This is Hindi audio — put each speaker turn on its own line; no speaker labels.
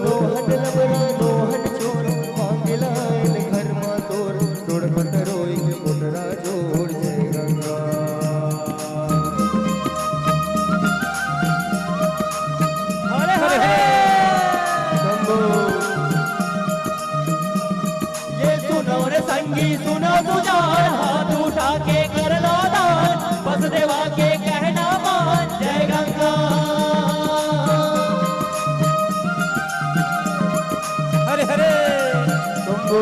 रोहन लबरा रोहन चोर मांगेला घर मा तोर तोड़ मत रोई पुनरा जोड़ जय गंगा।
हरे हरे
शंभो।
ये सुनो रे संगी सुनो तुझान हाथ उठा के कर लो दान वसुदेवा के कहना मान जय गंगा। हरे हरे
शंभो।